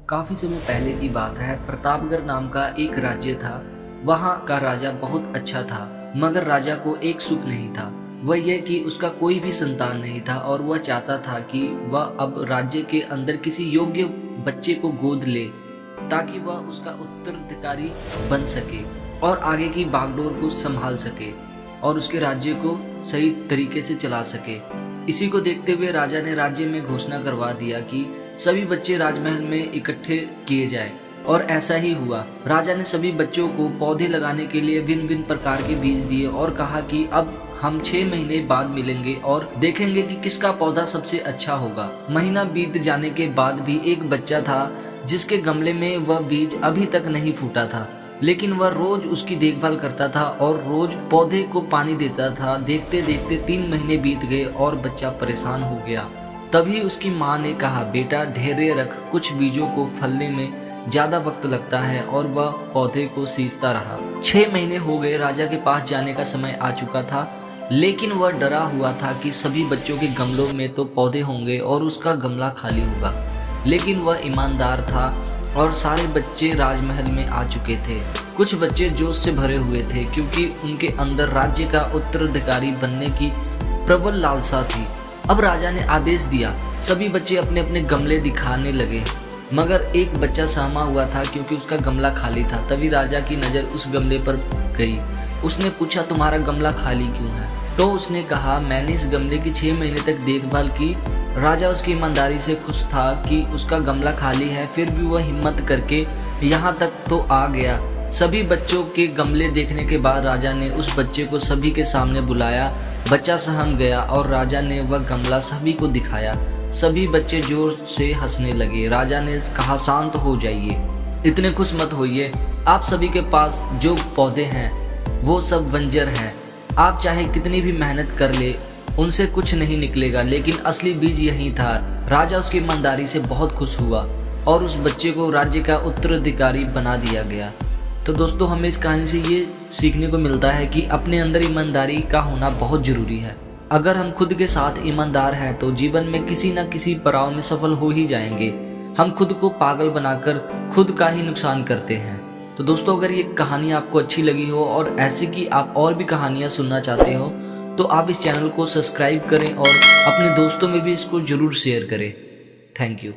काफी समय पहले की बात है। प्रतापगढ़ नाम का एक राज्य था। वहाँ का राजा बहुत अच्छा था, मगर राजा को एक सुख नहीं था। वह यह कि उसका कोई भी संतान नहीं था और वह चाहता था कि वह अब राज्य के अंदर किसी योग्य बच्चे को गोद ले, ताकि वह उसका उत्तराधिकारी बन सके और आगे की बागडोर को संभाल सके और उसके राज्य को सही तरीके से चला सके। इसी को देखते हुए राजा ने राज्य में घोषणा करवा दिया कि सभी बच्चे राजमहल में इकट्ठे किए जाए, और ऐसा ही हुआ। राजा ने सभी बच्चों को पौधे लगाने के लिए भिन्न भिन्न प्रकार के बीज दिए और कहा कि अब हम 6 महीने बाद मिलेंगे और देखेंगे कि किसका पौधा सबसे अच्छा होगा। महीना बीत जाने के बाद भी एक बच्चा था जिसके गमले में वह बीज अभी तक नहीं फूटा था, लेकिन वह रोज उसकी देखभाल करता था और रोज पौधे को पानी देता था। देखते देखते 3 महीने बीत गए और बच्चा परेशान हो गया। तभी उसकी माँ ने कहा, बेटा धैर्य रख, कुछ बीजों को फलने में ज्यादा वक्त लगता है। और वह पौधे को सींचता रहा। 6 महीने हो गए। राजा के पास जाने का समय आ चुका था, लेकिन वह डरा हुआ था कि सभी बच्चों के गमलों में तो पौधे होंगे और उसका गमला खाली होगा। लेकिन वह ईमानदार था और सारे बच्चे राजमहल में आ चुके थे। कुछ बच्चे जोश से भरे हुए थे क्योंकि उनके अंदर राज्य का उत्तराधिकारी बनने की प्रबल लालसा थी। अब राजा ने आदेश दिया, सभी बच्चे अपने अपने गमले दिखाने लगे, मगर एक बच्चा सहमा हुआ था क्योंकि उसका गमला खाली था। तभी राजा की नज़र उस गमले पर गई। उसने पूछा, तुम्हारा गमला खाली क्यों है? तो उसने कहा, मैंने इस गमले की 6 महीने तक देखभाल की। राजा उसकी ईमानदारी से खुश था कि उसका गमला खाली है, फिर भी वह हिम्मत करके यहाँ तक तो आ गया। सभी बच्चों के गमले देखने के बाद राजा ने उस बच्चे को सभी के सामने बुलाया। बच्चा सहम गया और राजा ने वह गमला सभी को दिखाया। सभी बच्चे जोर से हंसने लगे। राजा ने कहा, शांत हो जाइए, इतने खुश मत होइए। आप सभी के पास जो पौधे हैं वो सब बंजर हैं। आप चाहे कितनी भी मेहनत कर ले, उनसे कुछ नहीं निकलेगा, लेकिन असली बीज यही था। राजा उसकी ईमानदारी से बहुत खुश हुआ और उस बच्चे को राज्य का उत्तराधिकारी बना दिया गया। तो दोस्तों, हमें इस कहानी से ये सीखने को मिलता है कि अपने अंदर ईमानदारी का होना बहुत ज़रूरी है। अगर हम खुद के साथ ईमानदार हैं तो जीवन में किसी न किसी पड़ाव में सफल हो ही जाएंगे। हम खुद को पागल बनाकर खुद का ही नुकसान करते हैं। तो दोस्तों, अगर ये कहानी आपको अच्छी लगी हो और ऐसी की आप और भी कहानियाँ सुनना चाहते हो तो आप इस चैनल को सब्सक्राइब करें और अपने दोस्तों में भी इसको ज़रूर शेयर करें। Thank you.